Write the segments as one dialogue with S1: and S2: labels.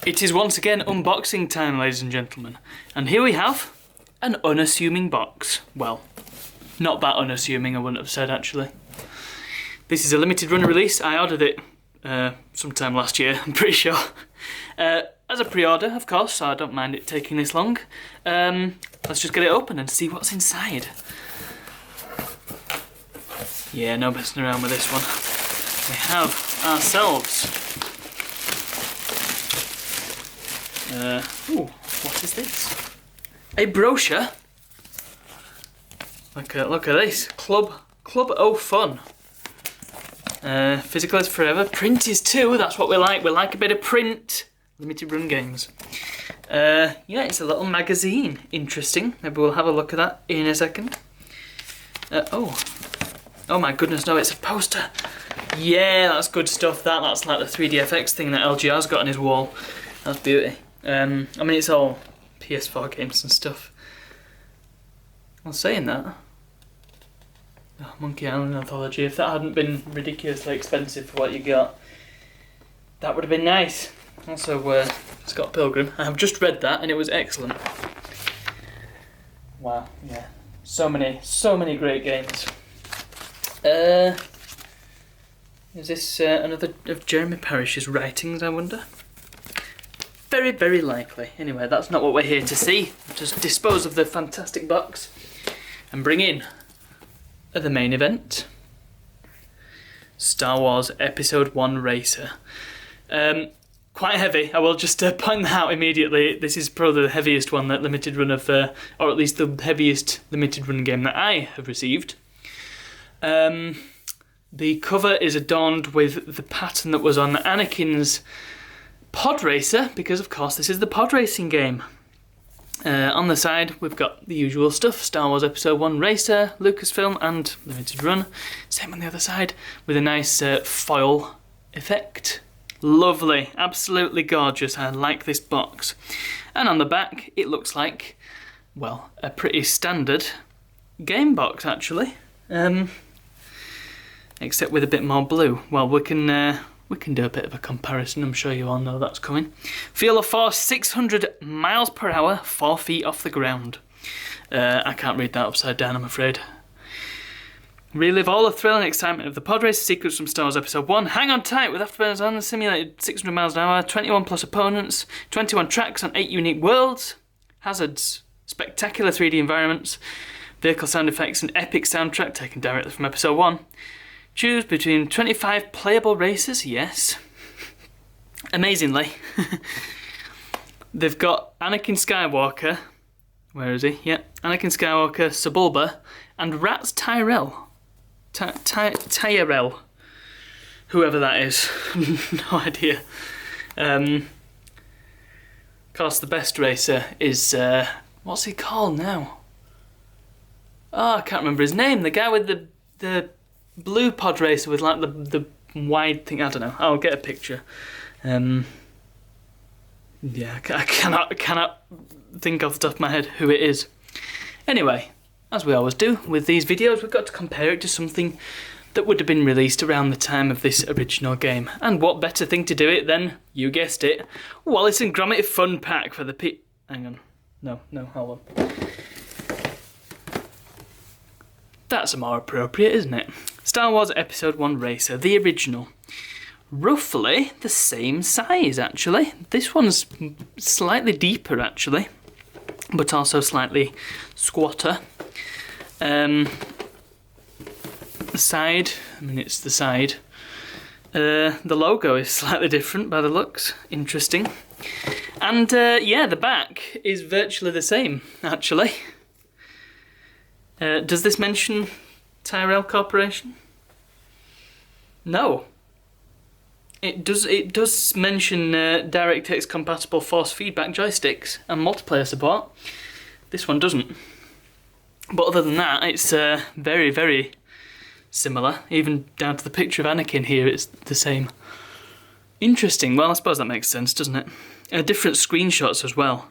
S1: It is once again unboxing time, ladies and gentlemen. And here we have an unassuming box. Well, not that unassuming, I wouldn't have said actually. This is a limited run release. I ordered it sometime last year, I'm pretty sure. As a pre-order, of course, so I don't mind it taking this long. Let's just get it open and see what's inside. Yeah, no messing around with this one. We have ourselves... ooh, what is this? A brochure. Look at this. Club O Fun. Physical is forever. Print is too. That's what we like. We like a bit of print. Limited run games. Yeah, it's a little magazine. Interesting. Maybe we'll have a look at that in a second. Oh my goodness, no, it's a poster. Yeah, that's good stuff. That's like the 3DFX thing that LGR's got on his wall. That's beauty. I mean, it's all PS4 games and stuff. Well, saying that, Monkey Island Anthology, if that hadn't been ridiculously expensive for what you got, that would have been nice. Also, Scott Pilgrim. I have just read that and it was excellent. Wow, yeah. So many great games. Is this another of Jeremy Parish's writings, I wonder? Very, very likely. Anyway, that's not what we're here to see. Just dispose of the fantastic box and bring in the main event. Star Wars Episode 1 Racer. Quite heavy, I will just point that out immediately. This is probably the heaviest one that limited run of, or at least the heaviest limited run game that I have received. The cover is adorned with the pattern that was on Anakin's Podracer, because of course this is the Podracing game. On the side we've got the usual stuff, Star Wars Episode 1 Racer, Lucasfilm and Limited Run. Same on the other side with a nice foil effect. Lovely, absolutely gorgeous, I like this box. And on the back it looks like, well, a pretty standard game box actually. Except with a bit more blue. Well, we can do a bit of a comparison, I'm sure you all know that's coming. Feel of force 600 miles per hour, 4 feet off the ground. I can't read that upside down, I'm afraid. Relive all the thrill and excitement of the Podracer sequence from Star Wars Episode 1. Hang on tight with afterburners on the simulated 600 miles an hour, 21 plus opponents, 21 tracks on 8 unique worlds, hazards, spectacular 3D environments, vehicle sound effects, and epic soundtrack taken directly from Episode 1. Choose between 25 playable races, yes. Amazingly. They've got Anakin Skywalker, where is he? Yep, Anakin Skywalker, Sebulba, and Rats Tyrell. Tyrell. Whoever that is. No idea. Of course, the best racer is, what's he called now? Oh, I can't remember his name. The guy with the blue pod racer with like the wide thing. I don't know. I'll get a picture. Yeah, I cannot think off the top of my head who it is. Anyway, as we always do with these videos, we've got to compare it to something that would have been released around the time of this original game. And what better thing to do it than, you guessed it, Wallace and Gromit Fun Pack for the hang on. No, hold on. That's more appropriate, isn't it? Star Wars Episode 1 Racer, the original. Roughly the same size, actually. This one's slightly deeper, actually, but also slightly squatter. The side, I mean, it's the side. The logo is slightly different by the looks. Interesting. And yeah, the back is virtually the same, actually. Does this mention Tyrell Corporation? No. It does mention DirectX compatible force feedback joysticks and multiplayer support. This one doesn't. But other than that, it's very, very similar. Even down to the picture of Anakin here, it's the same. Interesting. Well, I suppose that makes sense, doesn't it? Different screenshots as well.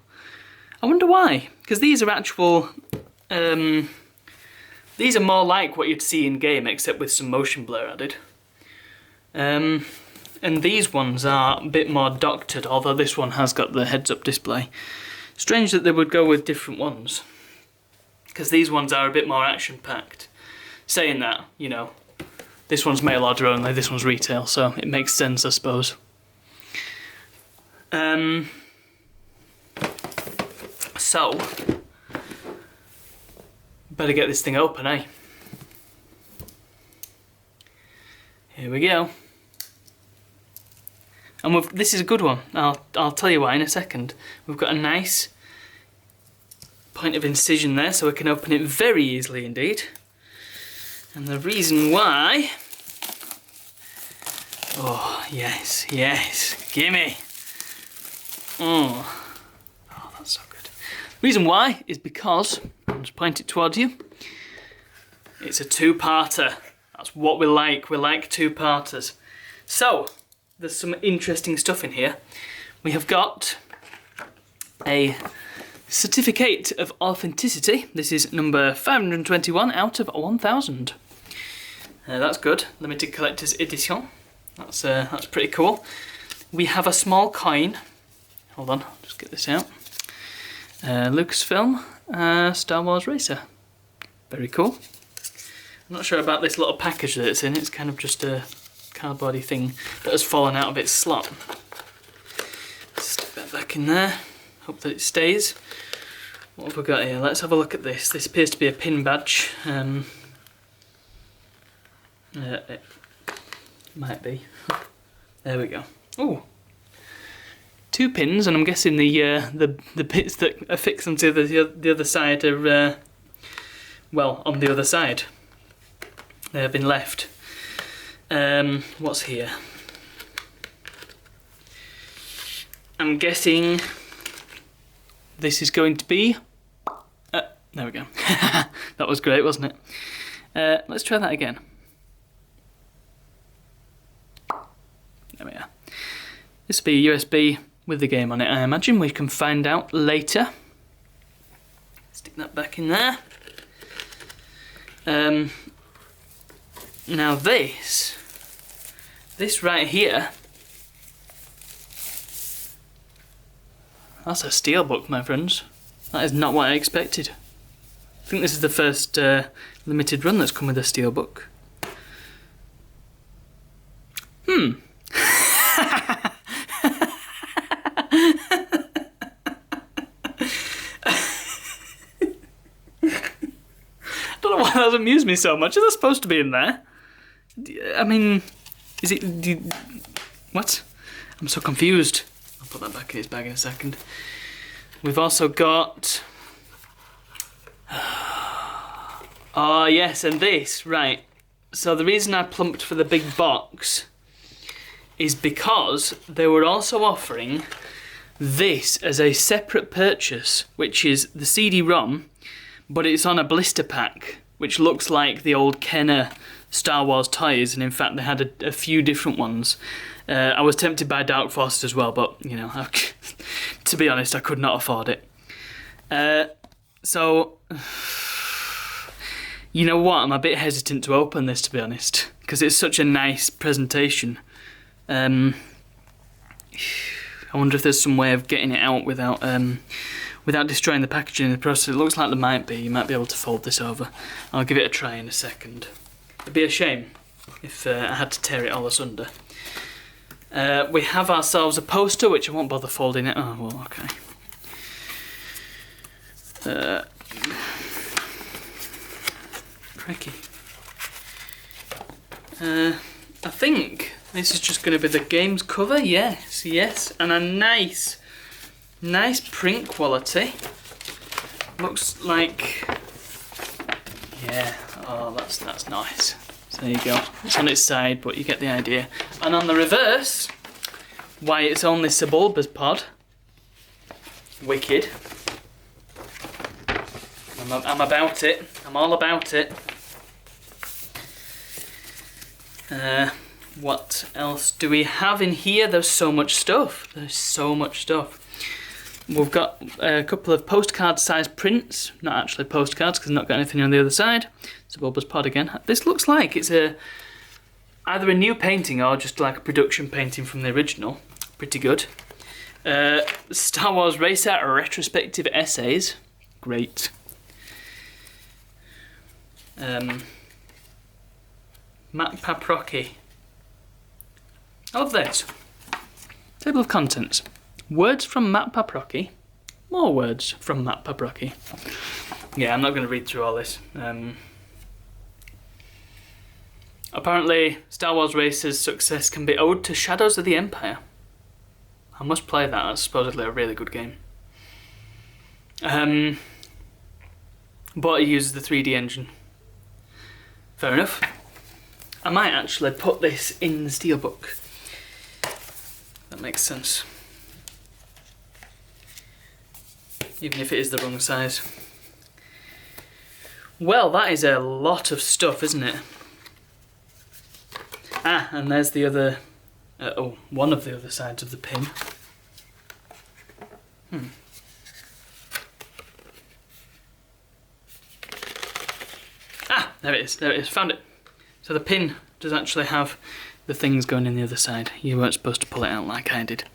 S1: I wonder why. Because these are actual... these are more like what you'd see in game, except with some motion blur added. and these ones are a bit more doctored, although this one has got the heads-up display. Strange that they would go with different ones, because these ones are a bit more action-packed. Saying that, you know, this one's mail order only, this one's retail, so it makes sense, I suppose. So, better get this thing open, eh? Here we go. And this is a good one. I'll tell you why in a second. We've got a nice point of incision there, so we can open it very easily indeed. And the reason why... Oh, yes, yes, gimme! Oh, that's so good. The reason why is because, I'll just point it towards you, it's a two-parter. That's what we like two-parters. So, there's some interesting stuff in here. We have got a certificate of authenticity. This is number 521 out of 1000. That's good. Limited collector's edition. That's pretty cool. We have a small coin. Hold on, I'll just get this out. Lucasfilm, Star Wars Racer. Very cool. I'm not sure about this little package that it's in. It's kind of just a cardboardy thing that has fallen out of its slot. Stick that back in there. Hope that it stays. What have we got here? Let's have a look at this. This appears to be a pin badge. It might be. There we go. Oh, 2 pins, and I'm guessing the bits that affix onto the other side are well, on the other side. They have been left. What's here? I'm guessing this is going to be... there we go. That was great, wasn't it? Let's try that again. There we are. This will be a USB with the game on it, I imagine. We can find out later. Stick that back in there. Now this right here, that's a steelbook, my friends. That is not what I expected. I think this is the first limited run that's come with a steelbook. I don't know why that amused me so much. Is that supposed to be in there? I mean, is it... what? I'm so confused. I'll put that back in its bag in a second. We've also got... oh, yes, and this, right. So the reason I plumped for the big box is because they were also offering this as a separate purchase, which is the CD-ROM, but it's on a blister pack, which looks like the old Kenner Star Wars toys, and in fact they had a few different ones. I was tempted by Dark Forces as well, but, you know, to be honest, I could not afford it. So, you know what, I'm a bit hesitant to open this, to be honest, because it's such a nice presentation. I wonder if there's some way of getting it out without destroying the packaging in the process. It looks like there might be. You might be able to fold this over. I'll give it a try in a second. It'd be a shame if I had to tear it all asunder. We have ourselves a poster, which I won't bother folding it. Oh, well, okay. Cracky. I think this is just going to be the game's cover. Yes, yes, and a nice print quality. Looks like, yeah. Oh, that's nice. So there you go. It's on its side, but you get the idea. And on the reverse, why it's only Sebulba's pod. Wicked. I'm about it. I'm all about it. What else do we have in here? There's so much stuff. There's so much stuff. We've got a couple of postcard sized prints. Not actually postcards because I've not got anything on the other side. Sebulba's pod again. This looks like it's a either a new painting or just like a production painting from the original. Pretty good. Star Wars Racer Retrospective Essays. Great. Matt Paprocki. I love this. Table of contents. Words from Matt Paprocki. More words from Matt Paprocki. Yeah, I'm not going to read through all this. Apparently, Star Wars Racer's success can be owed to Shadows of the Empire. I must play that. That's supposedly a really good game. But it uses the 3D engine. Fair enough. I might actually put this in the steelbook. That makes sense. Even if it is the wrong size. Well, that is a lot of stuff, isn't it? Ah, and there's the other... one of the other sides of the pin. Ah, there it is, found it. So the pin does actually have the things going in the other side. You weren't supposed to pull it out like I did.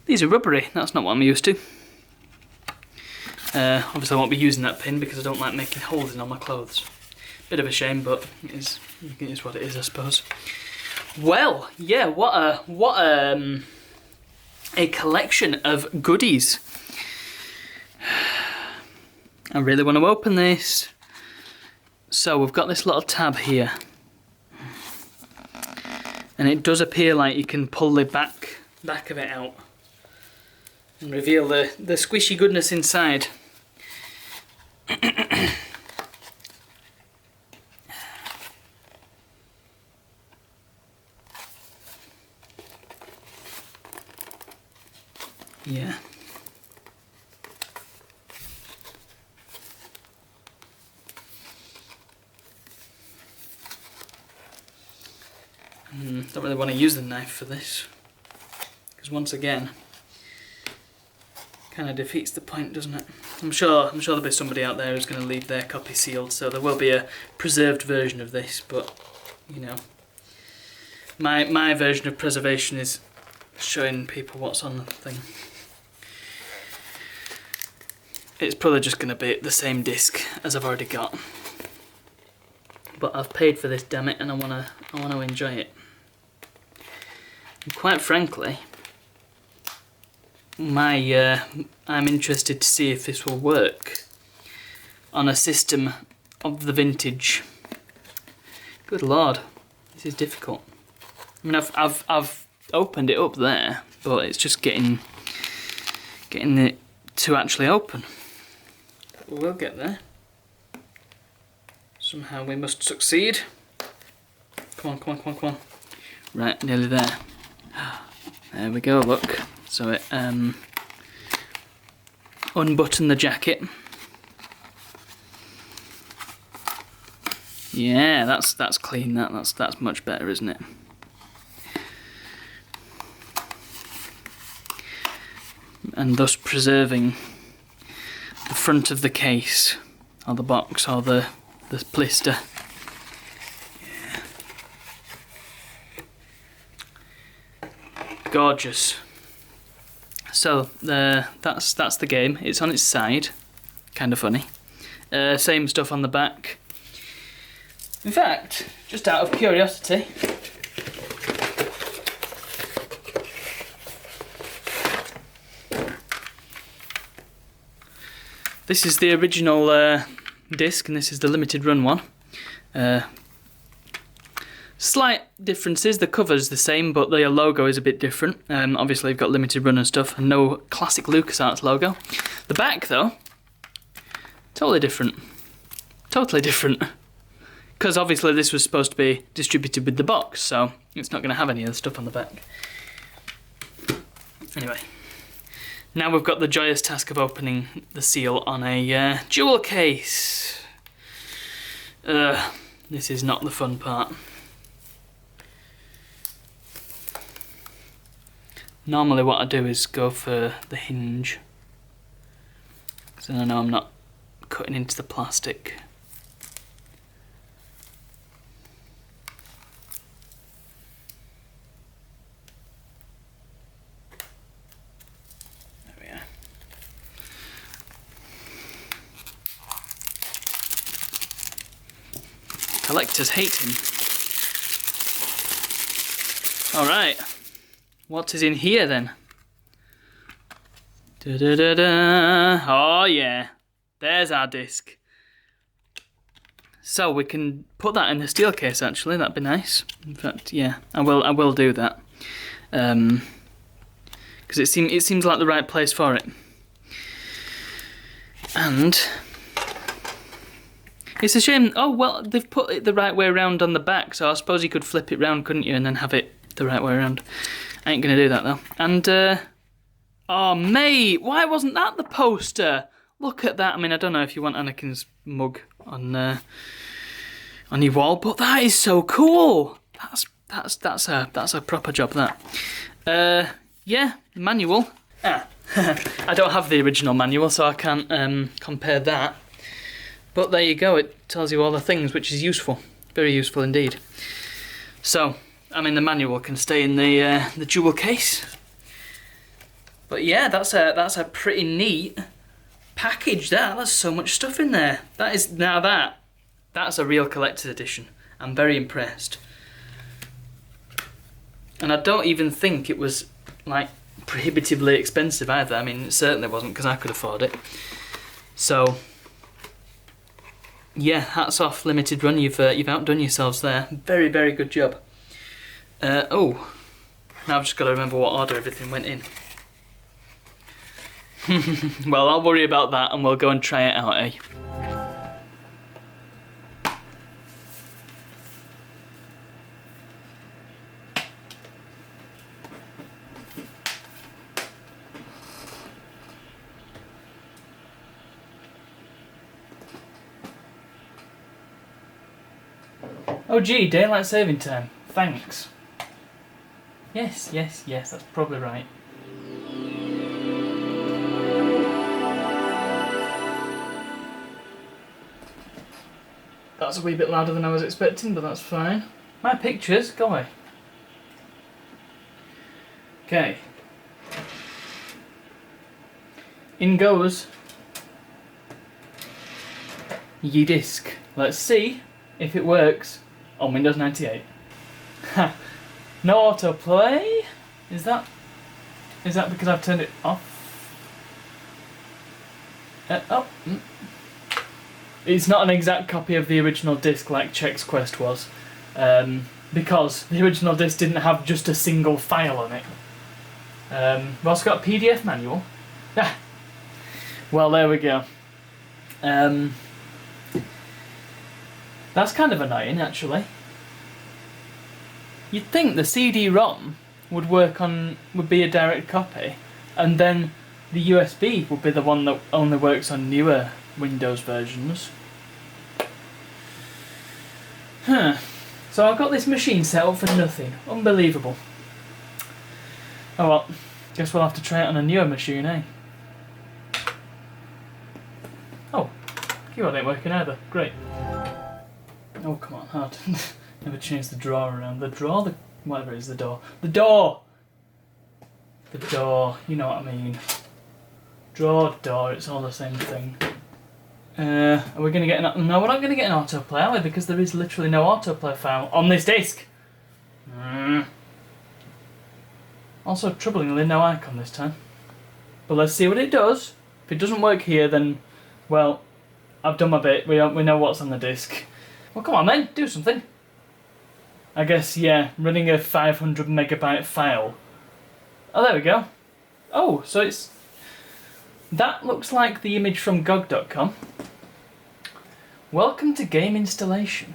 S1: These are rubbery, that's not what I'm used to. Obviously I won't be using that pin because I don't like making holes in all my clothes. Bit of a shame, but it is what it is, I suppose. Well, yeah, what a collection of goodies. I really want to open this. So we've got this little tab here. And it does appear like you can pull the back of it out and reveal the squishy goodness inside. Yeah. Don't really want to use the knife for this, because once again, kind of defeats the point, doesn't it? I'm sure there'll be somebody out there who's going to leave their copy sealed, so there will be a preserved version of this. But you know, my version of preservation is showing people what's on the thing. It's probably just going to be the same disc as I've already got, but I've paid for this, damn it, and I wanna enjoy it. And quite frankly, I'm interested to see if this will work on a system of the vintage. Good lord, this is difficult. I mean, I've opened it up there, but it's just getting it to actually open. But we'll get there. Somehow we must succeed. Come on. Right, nearly there. There we go, look. So it unbutton the jacket. Yeah, that's clean. That's much better, isn't it? And thus preserving the front of the case, or the box, or the blister. Yeah. Gorgeous. So that's the game. It's on its side. Kind of funny. Same stuff on the back. In fact, just out of curiosity, this is the original disc, and this is the limited run one. Slight differences. The cover's the same, but the logo is a bit different. Obviously, you've got limited run and stuff, and no classic LucasArts logo. The back, though, totally different. Totally different. Because obviously this was supposed to be distributed with the box, so it's not going to have any of the stuff on the back. Anyway, now we've got the joyous task of opening the seal on a jewel case. This is not the fun part. Normally what I do is go for the hinge, because then I know I'm not cutting into the plastic. characters hate him. Alright, what is in here then? Da-da-da-da. Oh yeah, there's our disc. So we can put that in a steel case actually, that'd be nice. In fact, yeah, I will do that. Because it seems like the right place for it. And it's a shame, oh well, they've put it the right way around on the back, so I suppose you could flip it round, couldn't you, and then have it the right way around. I ain't gonna do that though. And oh mate, why wasn't that the poster? Look at that. I mean, I don't know if you want Anakin's mug on your wall, but that is so cool. That's a proper job, that. Yeah, manual. I don't have the original manual, so I can't compare that. But there you go. It tells you all the things, which is useful, very useful indeed. So, I mean, the manual can stay in the jewel case. But yeah, that's a pretty neat package. That's so much stuff in there. That's a real collector's edition. I'm very impressed. And I don't even think it was like prohibitively expensive either. I mean, it certainly wasn't, because I could afford it. So yeah, hats off, Limited Run. You've outdone yourselves there. Very, very good job. Oh, now I've just got to remember what order everything went in. Well, I'll worry about that and we'll go and try it out, eh? Oh gee, daylight saving time. Thanks. Yes, that's probably right. That's a wee bit louder than I was expecting, but that's fine. My pictures, go away. Okay. In goes ye disc. Let's see if it works on Windows 98. Ha! No autoplay? Is that because I've turned it off? It's not an exact copy of the original disc like Chex Quest was, because the original disc didn't have just a single file on it. We've also got a PDF manual. Ah. Well, there we go. That's kind of annoying, actually. You'd think the CD-ROM would be a direct copy, and then the USB would be the one that only works on newer Windows versions. Huh. So I got this machine set up for nothing. Unbelievable. Oh well, guess we'll have to try it on a newer machine, eh? Oh, keyboard ain't working either. Great. Oh, come on, hard. Never changed the drawer around. The drawer? Whatever it is, the door. The door! The door, you know what I mean. Drawer, door, it's all the same thing. Are we going to get an... No, we're not going to get an autoplay, are we? Because there is literally no autoplay file on this disc. Also, troublingly, no icon this time. But let's see what it does. If it doesn't work here, then, well, I've done my bit. We know what's on the disc. Well, come on then, do something. I guess, yeah, running a 500 megabyte file. Oh, there we go. Oh, so it's... That looks like the image from GOG.com. Welcome to game installation.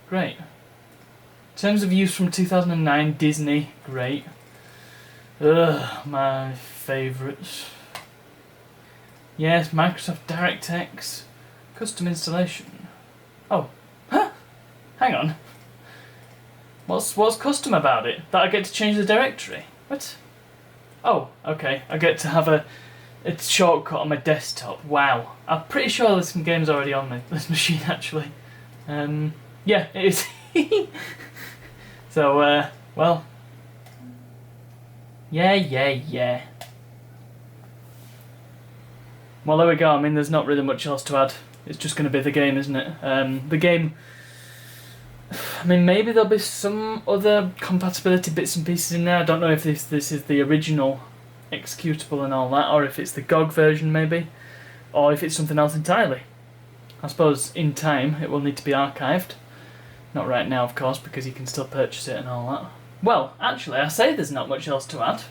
S1: Great. Terms of use from 2009, Disney. Great. Ugh, my favourites. Yes, Microsoft DirectX. Custom installation. Oh. Huh? Hang on. What's custom about it? That I get to change the directory? What? Oh, okay. I get to have a shortcut on my desktop. Wow. I'm pretty sure there's some games already on this machine, actually. Yeah, it is. So, well. Yeah. Well, there we go. I mean, there's not really much else to add. It's just going to be the game, isn't it? The game I mean, maybe there'll be some other compatibility bits and pieces in there. I don't know if this is the original executable and all that, or if it's the GOG version maybe, or if it's something else entirely. I suppose in time it will need to be archived. Not right now, of course, because you can still purchase it and all that. Well, actually, I say there's not much else to add.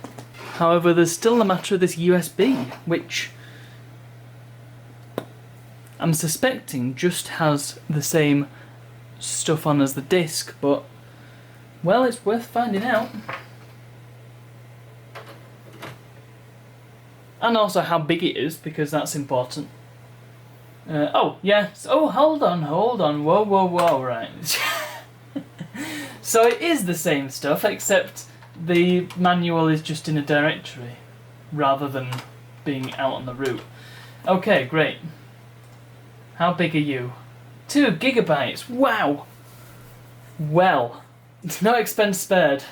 S1: However, there's still the matter of this USB, which I'm suspecting just has the same stuff on as the disc, but, well, it's worth finding out. And also how big it is, because that's important. Oh, yeah. Oh, hold on. Whoa, right. So it is the same stuff, except the manual is just in a directory, rather than being out on the root. Okay, great. How big are you? 2 gigabytes. Wow! Well, no expense spared.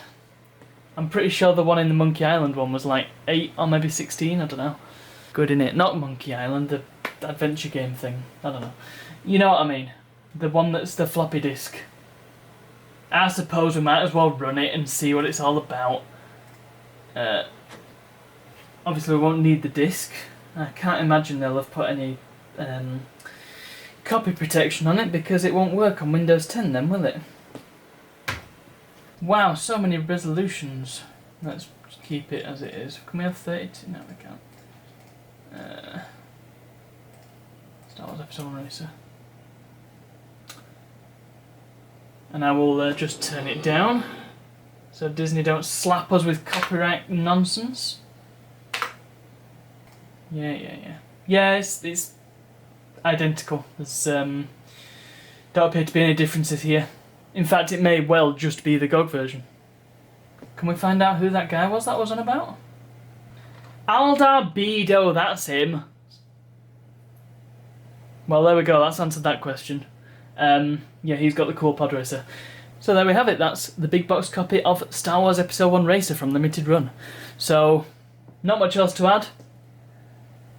S1: I'm pretty sure the one in the Monkey Island one was like 8 or maybe 16, I don't know. Good, innit? Not Monkey Island, the adventure game thing. I don't know. You know what I mean. The one that's the floppy disk. I suppose we might as well run it and see what it's all about. Obviously we won't need the disc. I can't imagine they'll have put any copy protection on it, because it won't work on Windows 10 then, will it? Wow, so many resolutions. Let's keep it as it is. Can we have 32? No, we can't. Star Wars Episode 1 Racer. And I will just turn it down, so Disney don't slap us with copyright nonsense. Yeah. Yeah, it's identical. There's don't appear to be any differences here. In fact, it may well just be the GOG version. Can we find out who that guy was that was on about? Aldar Bedo, that's him. Well, there we go, that's answered that question. Yeah, he's got the cool Podracer. So there we have it, that's the big box copy of Star Wars Episode 1 Racer from Limited Run. So, not much else to add.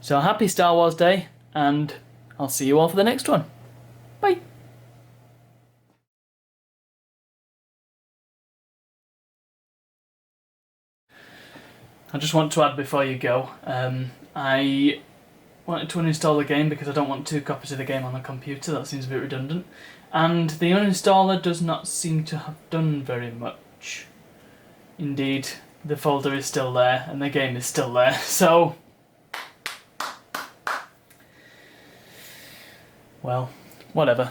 S1: So happy Star Wars Day, and I'll see you all for the next one. Bye! I just want to add before you go, I wanted to uninstall the game because I don't want 2 copies of the game on the computer, that seems a bit redundant. And the uninstaller does not seem to have done very much. Indeed, the folder is still there and the game is still there, so... well, whatever.